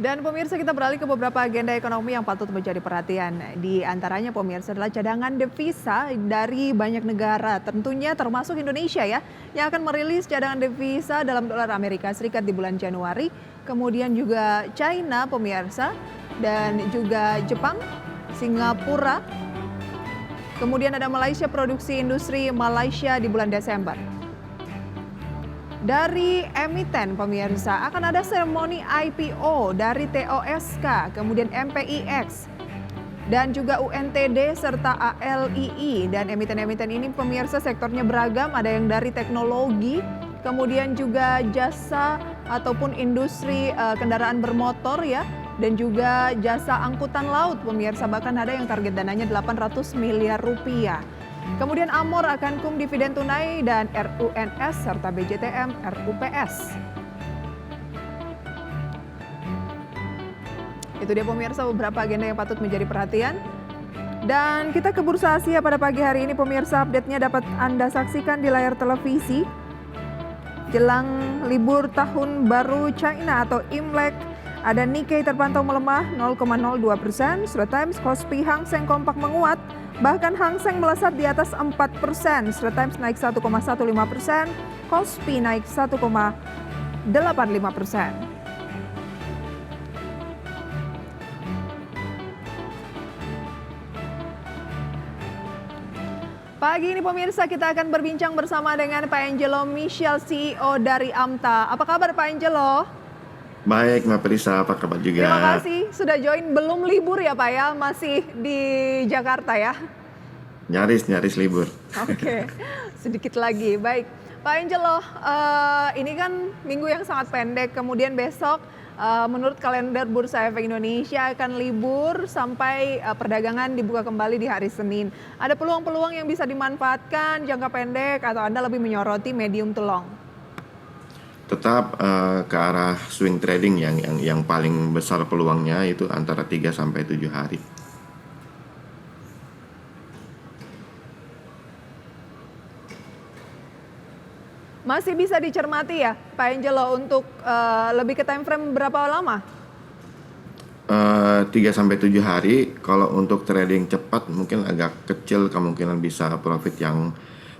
Dan pemirsa, kita beralih ke beberapa agenda ekonomi yang patut menjadi perhatian. Di antaranya pemirsa adalah cadangan devisa dari banyak negara, tentunya termasuk Indonesia ya, yang akan merilis cadangan devisa dalam dolar Amerika Serikat di bulan Januari. Kemudian juga China pemirsa, dan juga Jepang, Singapura. Kemudian ada Malaysia, produksi industri Malaysia di bulan Desember. Dari emiten pemirsa akan ada seremoni IPO dari TOSK, kemudian MPIX, dan juga UNTD serta ALII. Dan emiten-emiten ini pemirsa sektornya beragam, ada yang dari teknologi, kemudian juga jasa ataupun industri kendaraan bermotor ya, dan juga jasa angkutan laut pemirsa, bahkan ada yang target dananya 800 miliar rupiah. Kemudian Amor akan dividen tunai dan RUNS serta BJTM RUPS. Itu dia pemirsa beberapa agenda yang patut menjadi perhatian. Dan kita ke Bursa Asia pada pagi hari ini pemirsa, update-nya dapat Anda saksikan di layar televisi. Jelang libur tahun baru China atau Imlek, ada Nikkei terpantau melemah 0,02%, Straits Times, Kospi, Hang Seng kompak menguat, bahkan Hang Seng melesat di atas 4%, Straits Times naik 1,15%, Kospi naik 1,85%. Pagi ini pemirsa kita akan berbincang bersama dengan Pak Angelo Michel, CEO dari Amta. Apa kabar Pak Angelo? Baik, Mbak Prisa, apa kabar juga? Terima kasih sudah join. Belum libur ya Pak ya, masih di Jakarta ya? Nyaris libur. Oke, sedikit lagi. Baik, Pak Angelo, ini kan minggu yang sangat pendek, kemudian besok menurut kalender Bursa Efek Indonesia akan libur sampai perdagangan dibuka kembali di hari Senin. Ada peluang-peluang yang bisa dimanfaatkan jangka pendek atau Anda lebih menyoroti medium to long? Tetap ke arah swing trading yang paling besar peluangnya itu antara 3 sampai 7 hari. Masih bisa dicermati ya Pak Angelo untuk lebih ke time frame berapa lama? 3 sampai 7 hari. Kalau untuk trading cepat mungkin agak kecil kemungkinan bisa profit yang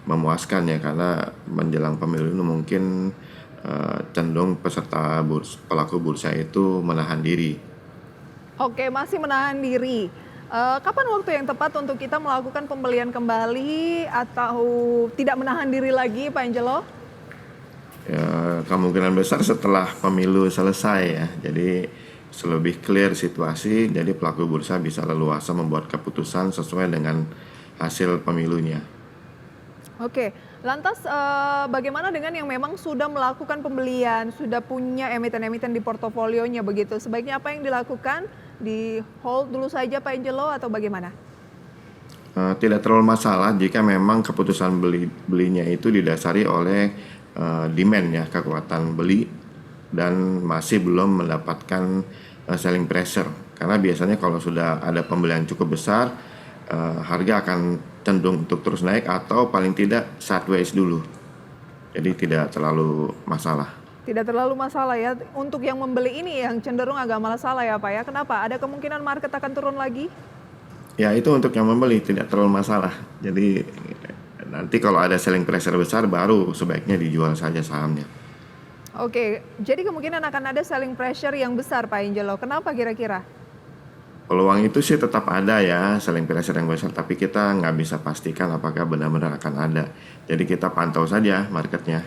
memuaskan ya, karena menjelang pemilu ini mungkin cenderung peserta pelaku bursa itu menahan diri. Oke, masih menahan diri. Kapan waktu yang tepat untuk kita melakukan pembelian kembali atau tidak menahan diri lagi Pak Angelo? Ya, kemungkinan besar setelah pemilu selesai ya. Jadi selebih clear situasi, jadi pelaku bursa bisa leluasa membuat keputusan sesuai dengan hasil pemilunya. Oke, lantas bagaimana dengan yang memang sudah melakukan pembelian, sudah punya emiten-emiten di portofolionya begitu? Sebaiknya apa yang dilakukan? Di hold dulu saja Pak Angelo atau bagaimana? Tidak terlalu masalah jika memang keputusan belinya itu didasari oleh demand ya, kekuatan beli, dan masih belum mendapatkan selling pressure. Karena biasanya kalau sudah ada pembelian cukup besar, harga akan cenderung untuk terus naik atau paling tidak sideways dulu. Jadi tidak terlalu masalah. Tidak terlalu masalah ya. Untuk yang membeli ini yang cenderung agak masalah ya Pak ya. Kenapa? Ada kemungkinan market akan turun lagi? Ya, itu untuk yang membeli tidak terlalu masalah. Jadi nanti kalau ada selling pressure besar baru sebaiknya dijual saja sahamnya. Oke, jadi kemungkinan akan ada selling pressure yang besar Pak Angelo. Kenapa kira-kira? Peluang itu sih tetap ada ya, selling pressure yang besar, tapi kita nggak bisa pastikan apakah benar-benar akan ada. Jadi kita pantau saja marketnya.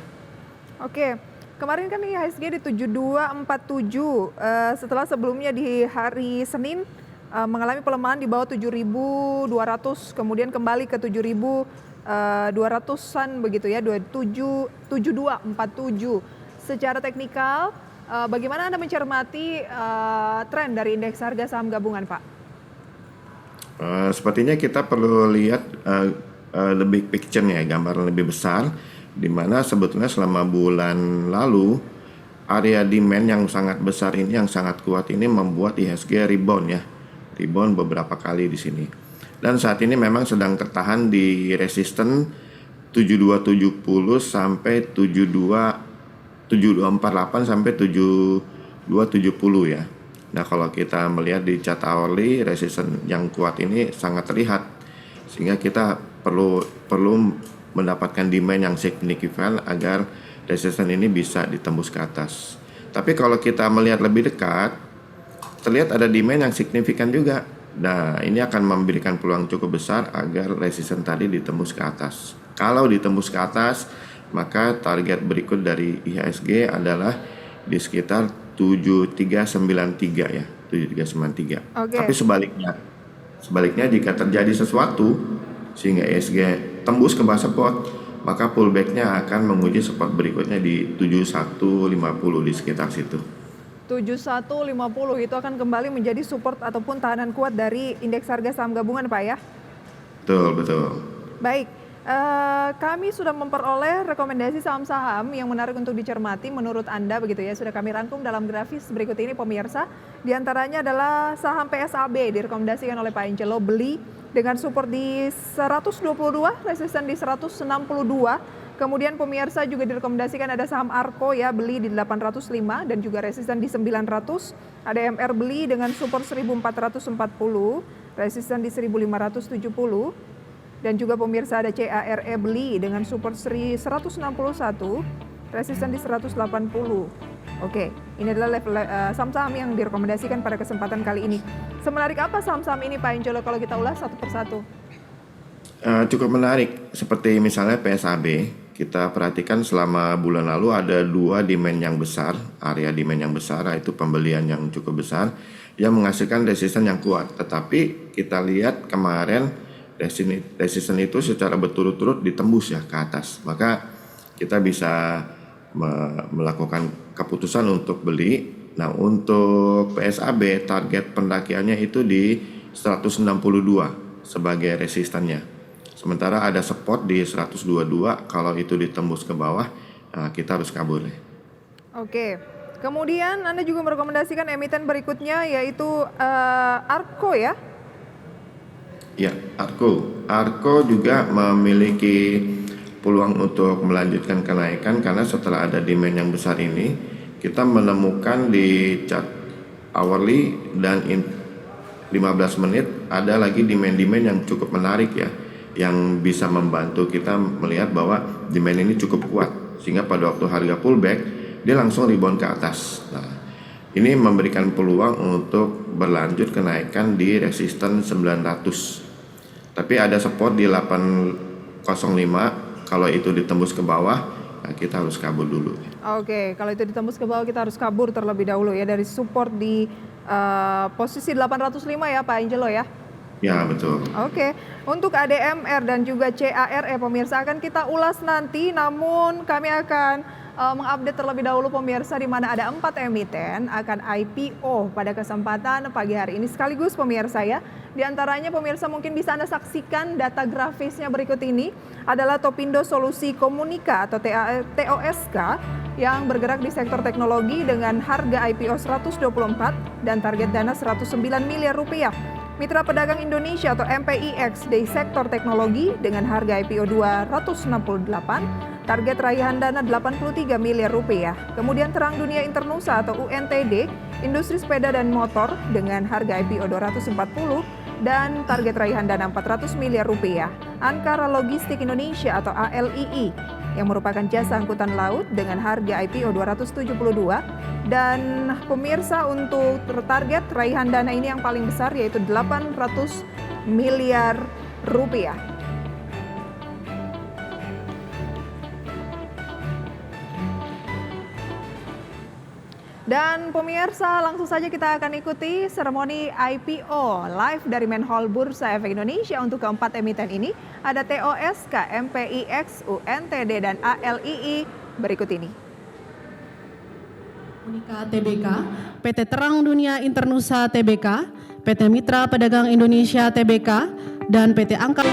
Oke, kemarin kan IHSG di 7247, setelah sebelumnya di hari Senin mengalami pelemahan di bawah 7.200, kemudian kembali ke 7.200-an begitu ya, 7247. Secara teknikal, bagaimana Anda mencermati tren dari indeks harga saham gabungan, Pak? Sepertinya kita perlu lihat the big picture-nya, gambaran lebih besar, di mana sebetulnya selama bulan lalu area demand yang sangat besar ini, yang sangat kuat ini membuat IHSG rebound ya, rebound beberapa kali di sini. Dan saat ini memang sedang tertahan di resisten 7270 sampai 7248 sampai 7270 ya. Nah, kalau kita melihat di chart hourly, resistance yang kuat ini sangat terlihat, sehingga kita perlu mendapatkan demand yang signifikan agar resistance ini bisa ditembus ke atas. Tapi kalau kita melihat lebih dekat, terlihat ada demand yang signifikan juga. Nah, ini akan memberikan peluang cukup besar agar resistance tadi ditembus ke atas. Kalau ditembus ke atas, maka target berikut dari IHSG adalah di sekitar 7393 ya, 7393. Oke. Tapi sebaliknya jika terjadi sesuatu sehingga IHSG tembus ke bawah support, maka pullback-nya akan menguji support berikutnya di 7150 di sekitar situ. 7150 itu akan kembali menjadi support ataupun tahanan kuat dari indeks harga saham gabungan, Pak ya? Betul. Baik, kami sudah memperoleh rekomendasi saham-saham yang menarik untuk dicermati menurut Anda begitu ya. Sudah kami rangkum dalam grafis berikut ini pemirsa. Di antaranya adalah saham PSAB direkomendasikan oleh Pak Angelo beli dengan support di 122, resisten di 162. Kemudian pemirsa juga direkomendasikan ada saham Arko ya, beli di 805 dan juga resisten di 900. Ada MR beli dengan support 1440, resisten di 1570. Dan juga pemirsa ada CARE beli dengan support 161, resisten di 180. Oke, ini adalah level saham-saham yang direkomendasikan pada kesempatan kali ini. Semenarik apa saham-saham ini Pak Angelo kalau kita ulas satu persatu? Cukup menarik, seperti misalnya PSAB, kita perhatikan selama bulan lalu ada dua demand yang besar, area demand yang besar, yaitu pembelian yang cukup besar, yang menghasilkan resisten yang kuat. Tetapi kita lihat kemarin resisten itu secara berturut-turut ditembus ya ke atas. Maka kita bisa melakukan keputusan untuk beli. Nah, untuk PSAB target pendakiannya itu di 162 sebagai resistannya. Sementara ada support di 122, kalau itu ditembus ke bawah, kita harus kabur. Oke, kemudian Anda juga merekomendasikan emiten berikutnya yaitu Arko ya? Ya, Arko juga memiliki peluang untuk melanjutkan kenaikan karena setelah ada demand yang besar ini, kita menemukan di chart hourly dan 15 menit ada lagi demand-demand yang cukup menarik ya, yang bisa membantu kita melihat bahwa demand ini cukup kuat sehingga pada waktu harga pullback dia langsung rebound ke atas. Nah, ini memberikan peluang untuk berlanjut kenaikan di resisten 900. Tapi ada support di 805, kalau itu ditembus ke bawah, nah kita harus kabur dulu. Oke, kalau itu ditembus ke bawah kita harus kabur terlebih dahulu ya dari support di posisi 805 ya Pak Angelo ya? Ya, betul. Oke, untuk ADMR dan juga CARE pemirsa akan kita ulas nanti, namun kami akan mengupdate terlebih dahulu pemirsa di mana ada 4 emiten akan IPO pada kesempatan pagi hari ini sekaligus pemirsa ya. Di antaranya pemirsa mungkin bisa Anda saksikan data grafisnya berikut ini adalah Topindo Solusi Komunika atau TOSK yang bergerak di sektor teknologi dengan harga IPO 124 dan target dana 109 miliar rupiah. Mitra Pedagang Indonesia atau MPIX di sektor teknologi dengan harga IPO 268, target raihan dana 83 miliar rupiah. Kemudian Terang Dunia Internusa atau UNTD, industri sepeda dan motor dengan harga IPO 240 dan target raihan dana 400 miliar rupiah. Ankara Logistik Indonesia atau ALII yang merupakan jasa angkutan laut dengan harga IPO 272 dan pemirsa untuk target raihan dana ini yang paling besar yaitu 800 miliar rupiah. Dan pemirsa, langsung saja kita akan ikuti seremoni IPO live dari Main Hall Bursa Efek Indonesia untuk keempat emiten ini. Ada TOSK, MPIX, UNTD, dan ALII berikut ini. Unika TBK, PT Terang Dunia Internusa TBK, PT Mitra Pedagang Indonesia TBK, dan PT Angka.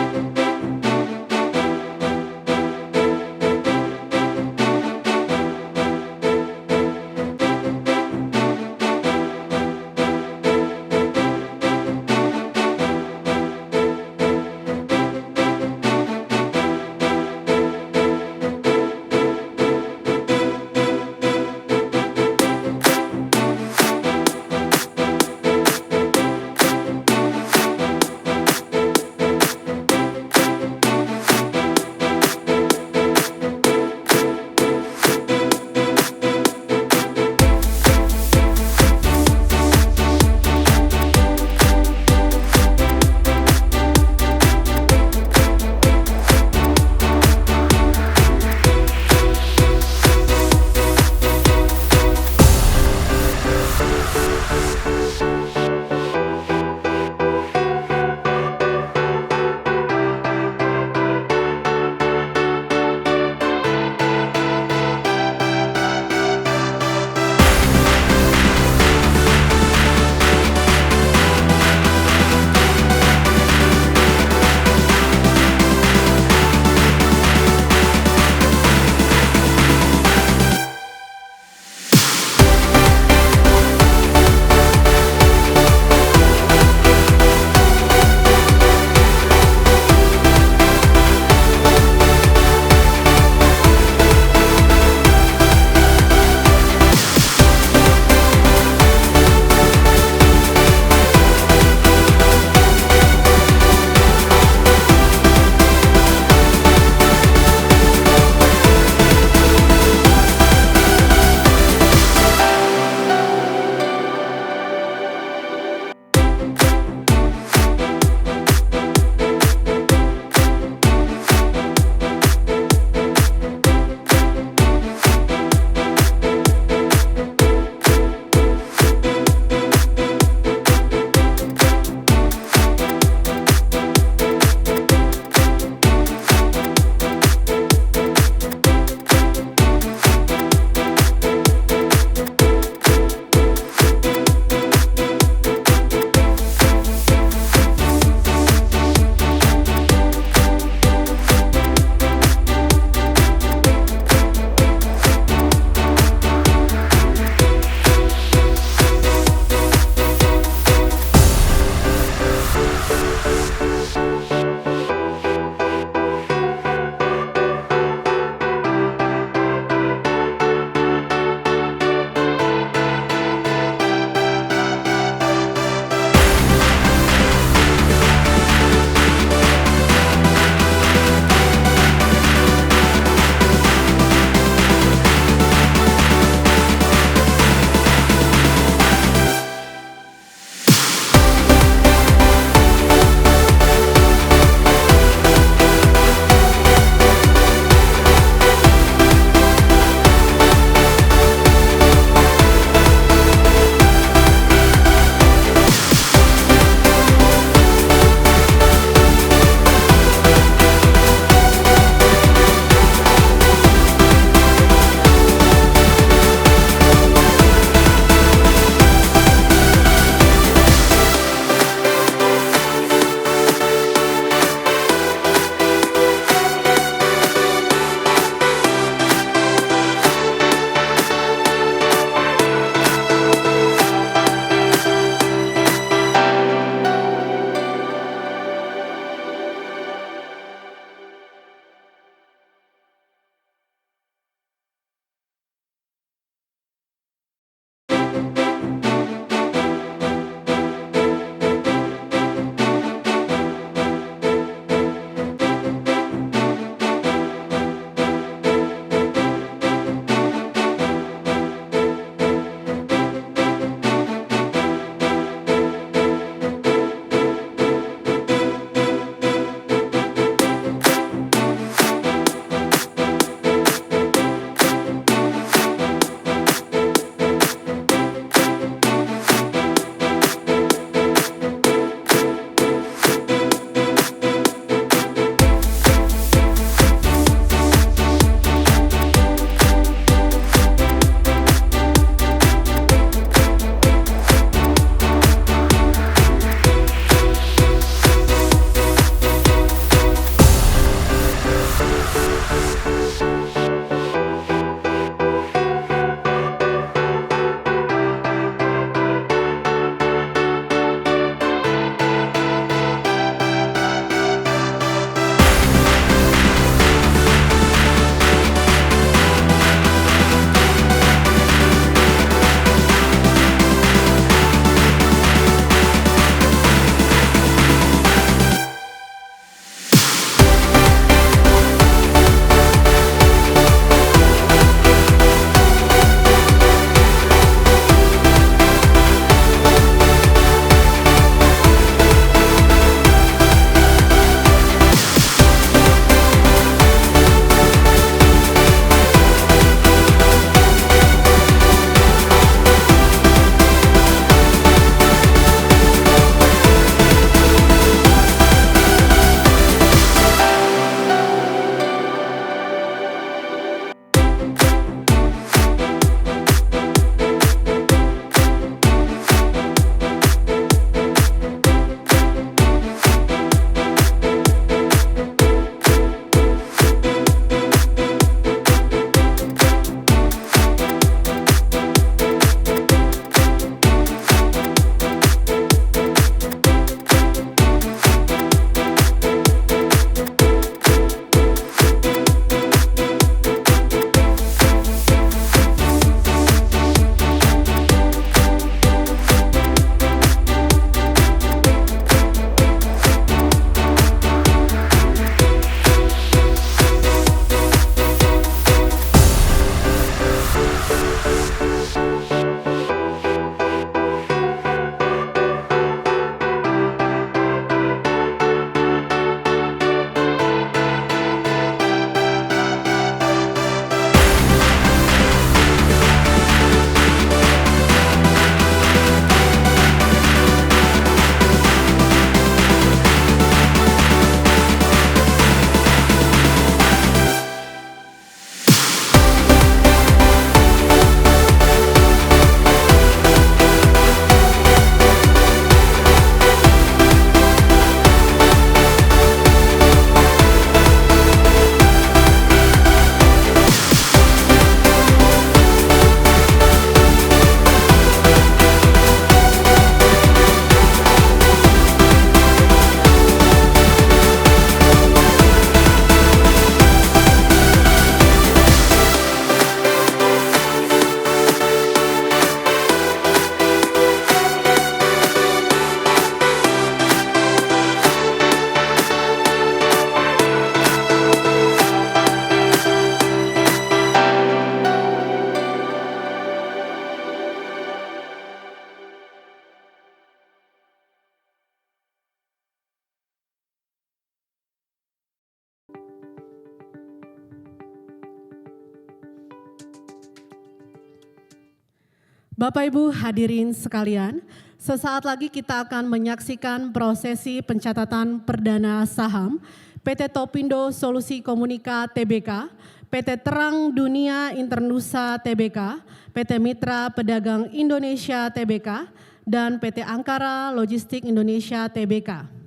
Bapak Ibu hadirin sekalian, sesaat lagi kita akan menyaksikan prosesi pencatatan perdana saham PT Topindo Solusi Komunika Tbk, PT Terang Dunia Internusa Tbk, PT Mitra Pedagang Indonesia Tbk, dan PT Angkara Logistik Indonesia Tbk.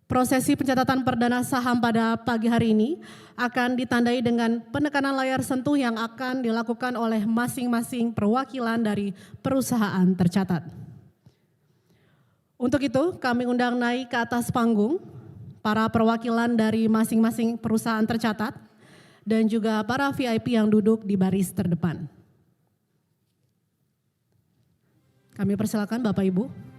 Prosesi pencatatan perdana saham pada pagi hari ini akan ditandai dengan penekanan layar sentuh yang akan dilakukan oleh masing-masing perwakilan dari perusahaan tercatat. Untuk itu, kami undang naik ke atas panggung para perwakilan dari masing-masing perusahaan tercatat dan juga para VIP yang duduk di baris terdepan. Kami persilakan Bapak Ibu.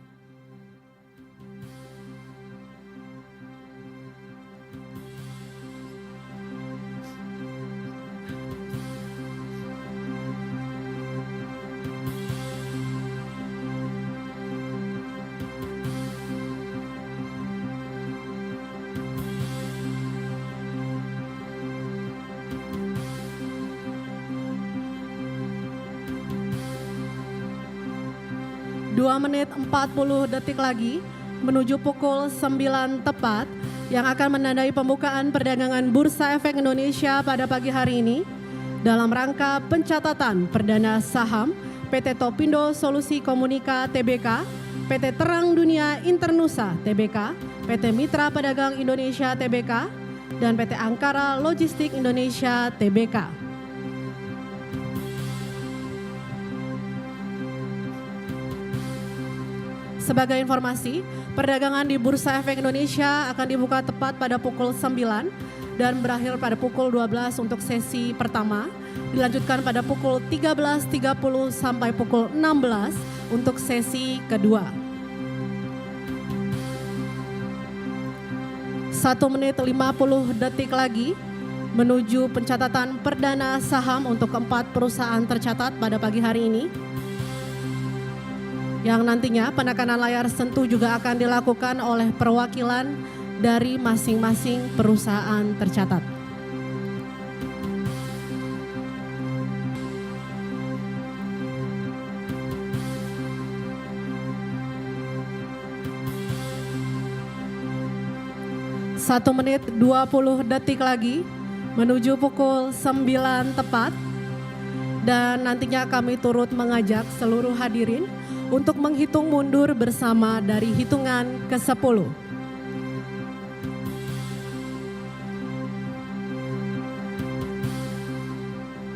Dua menit 40 detik lagi menuju pukul 9 tepat yang akan menandai pembukaan perdagangan Bursa Efek Indonesia pada pagi hari ini dalam rangka pencatatan perdana saham PT Topindo Solusi Komunika Tbk, PT Terang Dunia Internusa Tbk, PT Mitra Pedagang Indonesia Tbk, dan PT Angkara Logistik Indonesia Tbk. Sebagai informasi, perdagangan di Bursa Efek Indonesia akan dibuka tepat pada pukul 9 dan berakhir pada pukul 12 untuk sesi pertama, dilanjutkan pada pukul 13.30 sampai pukul 16 untuk sesi kedua. 1 menit 50 detik lagi menuju pencatatan perdana saham untuk keempat perusahaan tercatat pada pagi hari ini. Yang nantinya penekanan layar sentuh juga akan dilakukan oleh perwakilan dari masing-masing perusahaan tercatat. Satu menit 20 detik lagi menuju pukul 9 tepat, dan nantinya kami turut mengajak seluruh hadirin untuk menghitung mundur bersama dari hitungan ke-10.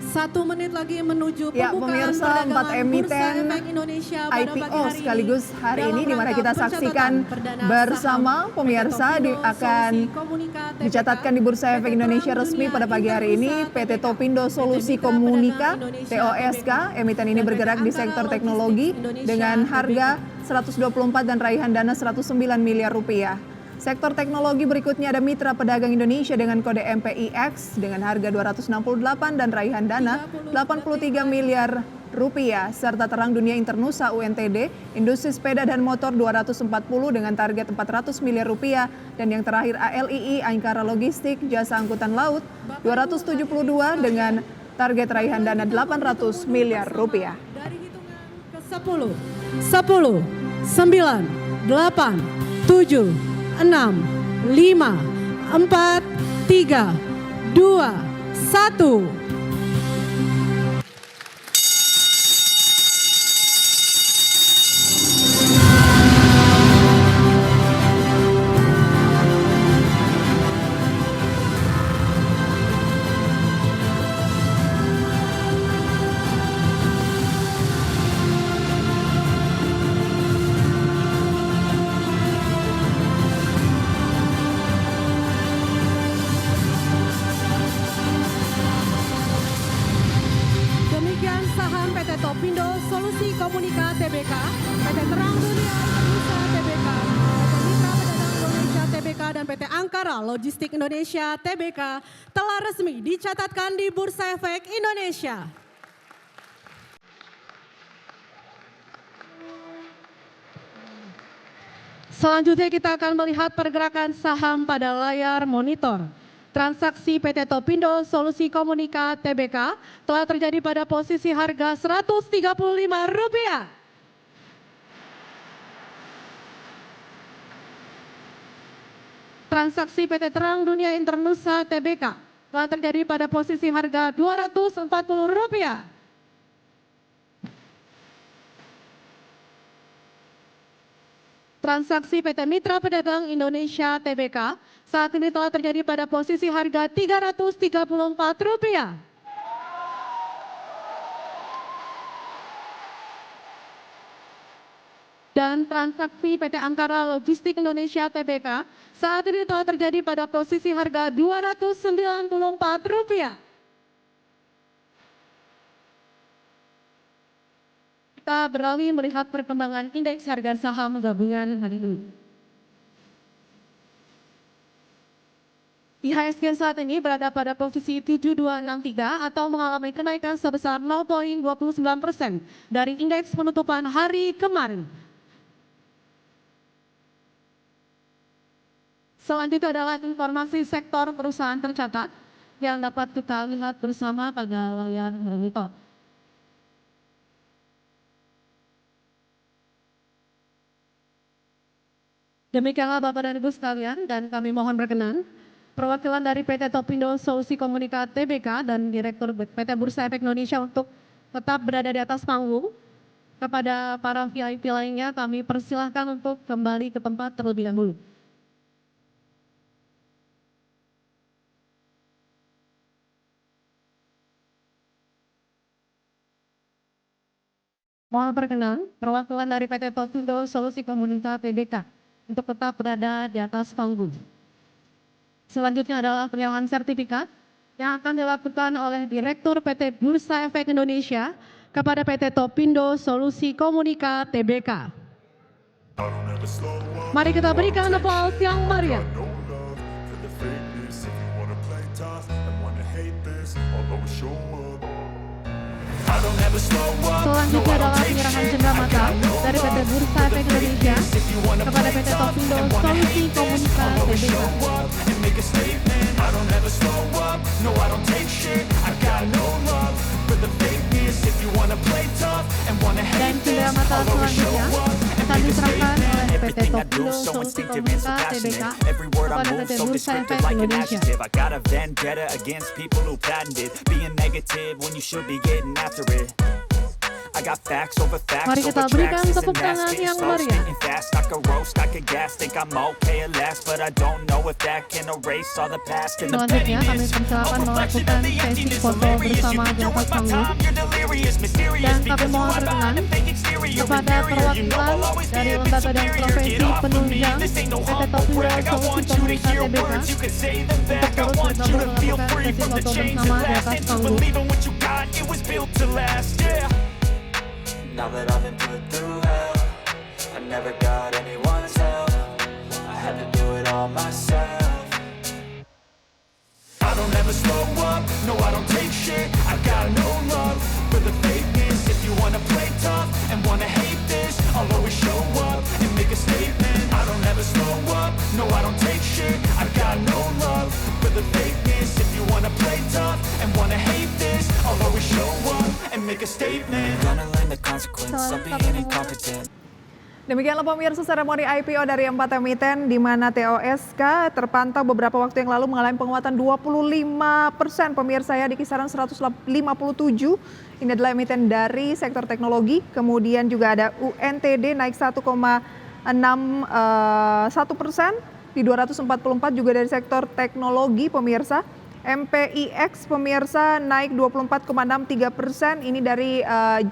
1 menit lagi menuju Ya, pembukaan pemirsa, 4 perdagangan emiten Bursa Efek Indonesia pada pagi IPO hari sekaligus ini hari dalam ini di mana rangka kita pencatatan saksikan perdana bersama saham pemirsa PT Topindo akan Solusi Komunika Tbk, dicatatkan di Bursa Efek PT Indonesia Terang resmi Dunia pada pagi hari ini Internusa PT Tbk, Topindo PT Solusi Mitra Komunika Pedagang Indonesia TOSK. Tbk, Emiten ini dan PT bergerak di Angkara sektor Logistik teknologi Indonesia dengan harga Tbk. 124 dan raihan dana 109 miliar rupiah. Sektor teknologi berikutnya ada Mitra Pedagang Indonesia dengan kode MPIX dengan harga 268 dan raihan dana 83 miliar rupiah, serta Terang Dunia Internusa UNTD, Industri Sepeda dan Motor 240 dengan target 400 miliar rupiah, dan yang terakhir ALII Angkara Logistik Jasa Angkutan Laut 272 dengan target raihan dana 800 miliar rupiah. Dari hitungan ke-10, 10, 9, 8, 7, 6, 5, 4, 3, 2, 1. Demikian saham PT Topindo Solusi Komunika Tbk, PT Terang Dunia Internusa Tbk, PT Mitra Pedagang Indonesia Tbk, dan PT Angkara Logistik Indonesia Tbk telah resmi dicatatkan di Bursa Efek Indonesia. Selanjutnya kita akan melihat pergerakan saham pada layar monitor. Transaksi PT Topindo Solusi Komunika Tbk telah terjadi pada posisi harga Rp135. Transaksi PT Terang Dunia Internusa Tbk telah terjadi pada posisi harga Rp240. Transaksi PT Mitra Pedagang Indonesia Tbk saat ini telah terjadi pada posisi harga Rp334. Dan transaksi PT Angkara Logistik Indonesia Tbk saat ini telah terjadi pada posisi harga Rp294. Kita beralih melihat perkembangan indeks harga saham gabungan hari ini. IHSG saat ini berada pada posisi 7263 atau mengalami kenaikan sebesar 0,29% dari indeks penutupan hari kemarin. Selanjutnya adalah informasi sektor perusahaan tercatat yang dapat kita lihat bersama pada layar monitor. Demikianlah Bapak dan Ibu sekalian, dan kami mohon berkenan perwakilan dari PT Topindo Solusi Komunika Tbk dan Direktur PT Bursa Efek Indonesia untuk tetap berada di atas panggung. Kepada para VIP lainnya kami persilahkan untuk kembali ke tempat terlebih dahulu. Mohon perkenan perwakilan dari PT Topindo Solusi Komunika Tbk untuk tetap berada di atas panggung. Selanjutnya adalah penyerahan sertifikat yang akan dilakukan oleh Direktur PT Bursa Efek Indonesia kepada PT Topindo Solusi Komunika Tbk. Mari kita berikan aplaus yang meriah. Selanjutnya adalah penyerahan cenderamata dari PT Bursa Efek Indonesia kepada PT Topindo Solusi Komunika Tbk. Dan cenderamata selanjutnya akan diserahkan oleh PT Topindo Solusi Komunika Tbk kepada PT Bursa Efek Indonesia. Mari kita berikan tepuk tangan yang meriah. Selanjutnya kami persilakan melakukan sesi foto bersama di atas panggung. Dan kami mohon berkenan kepada perwakilan dari lembaga dan profesi penunjang PT Topindo Solusi Komunika Tbk untuk terus bergabung melakukan sesi foto bersama di atas panggung. Now that I've been put through hell, I never got anyone's help. I had to do it all myself. I don't ever slow up, no I don't take shit. I got no love for the fakeness. If you wanna play tough and wanna hate this, I'll always show up and make a statement. I don't ever slow up, no I don't take shit. I got no love for the fakeness. If you wanna play tough and wanna hate this, I'll always show up and make a statement. Gonna learn the consequence of being incompetent. Demikianlah pemirsa seremoni IPO dari 4 emiten di mana TOSK terpantau beberapa waktu yang lalu mengalami penguatan 25% pemirsa ya di kisaran 157. Ini adalah emiten dari sektor teknologi. Kemudian juga ada UNTD naik 1,61% di 244 juga dari sektor teknologi pemirsa. MPIX pemirsa naik 24,63%, ini dari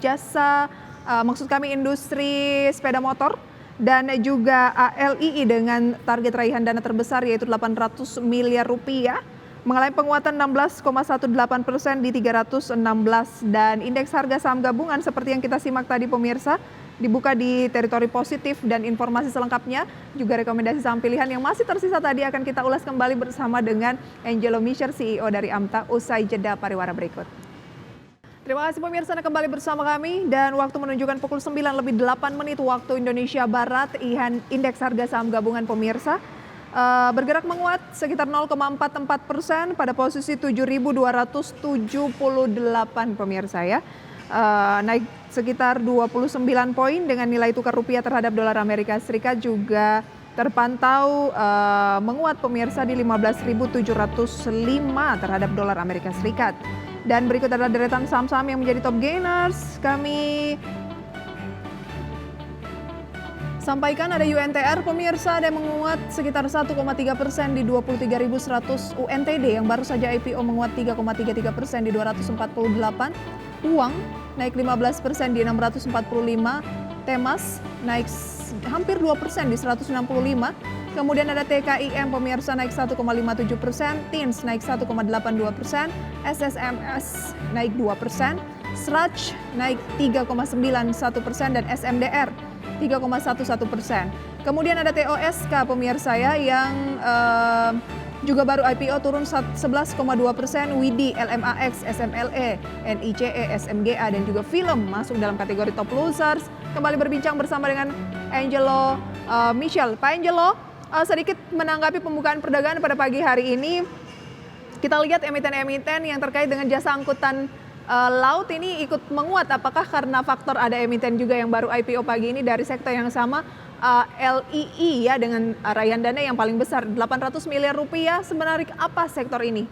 jasa maksud kami industri sepeda motor, dan juga ALII dengan target raihan dana terbesar yaitu 800 miliar rupiah mengalami penguatan 16,18% di 316, dan indeks harga saham gabungan seperti yang kita simak tadi pemirsa dibuka di teritori positif, dan informasi selengkapnya juga rekomendasi saham pilihan yang masih tersisa tadi akan kita ulas kembali bersama dengan Angelo Misher, CEO dari Amta, usai jeda pariwara berikut. Terima kasih pemirsa Anda kembali bersama kami, dan waktu menunjukkan pukul 9:08 waktu Indonesia Barat. Indeks harga saham gabungan pemirsa bergerak menguat sekitar 0,44% pada posisi 7.278 pemirsa ya. Naik sekitar 29 poin dengan nilai tukar rupiah terhadap dolar Amerika Serikat juga terpantau menguat pemirsa di 15.705 terhadap dolar Amerika Serikat. Dan berikut adalah deretan saham-saham yang menjadi top gainers. Kami sampaikan ada UNTR pemirsa ada yang menguat sekitar 1,3% di 23.100, UNTD yang baru saja IPO menguat 3,33% di 248, Uang naik 15% di 645, Temas naik hampir 2% di 165, kemudian ada TKIM pemirsa naik 1,57%, TINS naik 1,82%, SSMS naik 2%, SRAJ naik 3,91% dan SMDR 3,11%. Kemudian ada TOSK pemirsa ya yang juga baru IPO turun 11,2%, WIDI, LMAX, SMLE, NICE, SMGA dan juga film masuk dalam kategori top losers. Kembali berbincang bersama dengan Angelo Michel. Pak Angelo, sedikit menanggapi pembukaan perdagangan pada pagi hari ini. Kita lihat emiten-emiten yang terkait dengan jasa angkutan laut ini ikut menguat. Apakah karena faktor ada emiten juga yang baru IPO pagi ini dari sektor yang sama, LII ya dengan raihan dana yang paling besar 800 miliar rupiah. Sebenarnya apa sektor ini?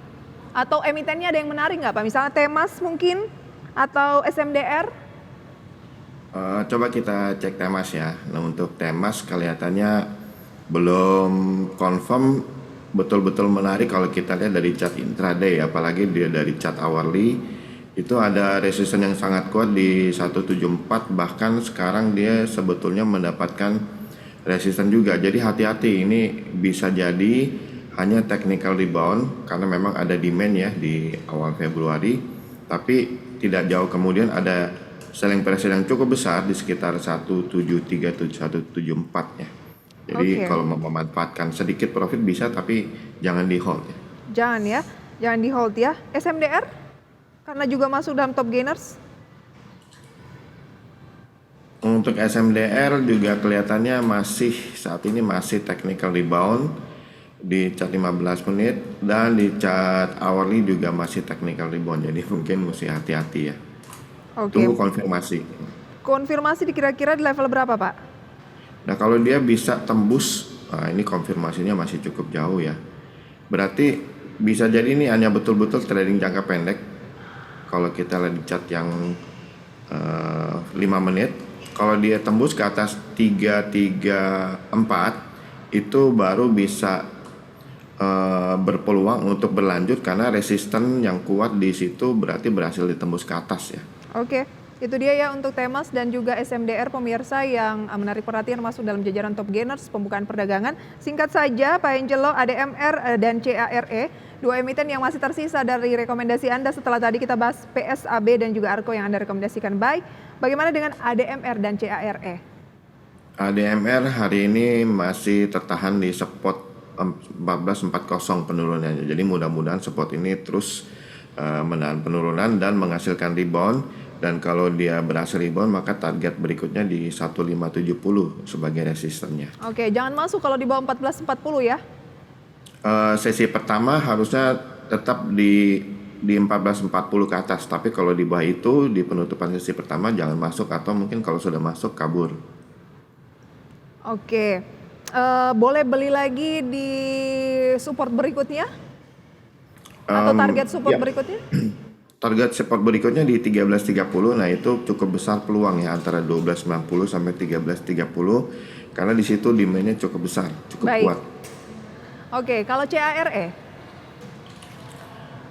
Atau emitennya ada yang menarik nggak Pak? Misalnya Temas mungkin atau SMDR? Coba kita cek Temas ya. Nah, untuk Temas kelihatannya belum confirm betul-betul menarik kalau kita lihat dari chart intraday, apalagi dia dari chart hourly itu ada resistance yang sangat kuat di 174, bahkan sekarang dia sebetulnya mendapatkan resistance juga. Jadi hati-hati, ini bisa jadi hanya technical rebound karena memang ada demand ya di awal Februari, tapi tidak jauh kemudian ada selling pressure yang cukup besar di sekitar 173 174 ya. Jadi kalau mau memanfaatkan sedikit profit bisa, tapi jangan di hold ya. Jangan di hold ya. SMDR karena juga masuk dalam top gainers. Untuk SMDR juga kelihatannya saat ini masih technical rebound di chart 15 menit dan di chart hourly juga masih technical rebound. Jadi mungkin mesti hati-hati ya. Tunggu konfirmasi. Konfirmasi kira-kira di level berapa Pak? Nah kalau dia bisa tembus, ini konfirmasinya masih cukup jauh ya. Berarti bisa jadi ini hanya betul-betul trading jangka pendek. Kalau kita lihat di chart yang 5 menit, kalau dia tembus ke atas 334 itu baru bisa berpeluang untuk berlanjut karena resisten yang kuat di situ berarti berhasil ditembus ke atas ya. Oke, itu dia ya untuk Temas dan juga SMDR pemirsa yang menarik perhatian masuk dalam jajaran top gainers pembukaan perdagangan. Singkat saja Pak Angelo, ADMR dan CARE, dua emiten yang masih tersisa dari rekomendasi Anda setelah tadi kita bahas PSAB dan juga ARKO yang Anda rekomendasikan buy. Bagaimana dengan ADMR dan CARE? ADMR hari ini masih tertahan di support 1440 penurunannya. Jadi mudah-mudahan support ini terus menahan penurunan dan menghasilkan rebound. Dan kalau dia berhasil rebound maka target berikutnya di 1570 sebagai resistennya. Oke, jangan masuk kalau di bawah 1440 ya. Sesi pertama harusnya tetap di 1440 ke atas, tapi kalau di bawah itu di penutupan sesi pertama jangan masuk atau mungkin kalau sudah masuk kabur. Oke, boleh beli lagi di support berikutnya? Atau target support berikutnya? Target support berikutnya di 1330, nah itu cukup besar peluang ya antara 1290 sampai 1330 karena di situ demand-nya cukup besar, cukup kuat. Oke, kalau CARE?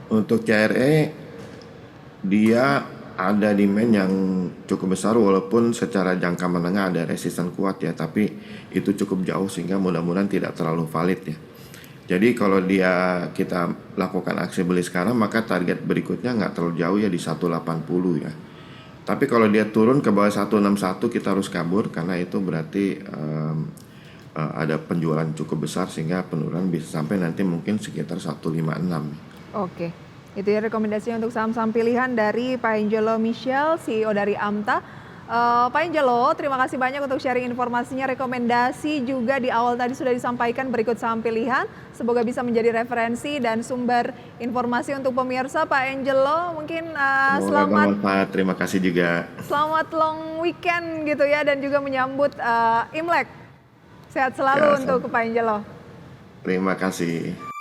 Untuk CARE dia ada demand yang cukup besar walaupun secara jangka menengah ada resisten kuat ya, tapi itu cukup jauh sehingga mudah-mudahan tidak terlalu valid ya. Jadi kalau kita lakukan aksi beli sekarang maka target berikutnya nggak terlalu jauh ya di 180 ya. Tapi kalau dia turun ke bawah 161 kita harus kabur karena itu berarti ada penjualan cukup besar sehingga penurunan bisa sampai nanti mungkin sekitar 156. Oke, itu ya rekomendasinya untuk saham-saham pilihan dari Pak Angelo Michel, CEO dari AMTA. Pak Angelo, terima kasih banyak untuk sharing informasinya, rekomendasi juga di awal tadi sudah disampaikan berikut saham pilihan. Semoga bisa menjadi referensi dan sumber informasi untuk pemirsa. Pak Angelo, mungkin Semoga bermanfaat. Terima kasih juga. selamat long weekend gitu ya, dan juga menyambut Imlek. Sehat selalu Ya, untuk Pak Angelo. Terima kasih.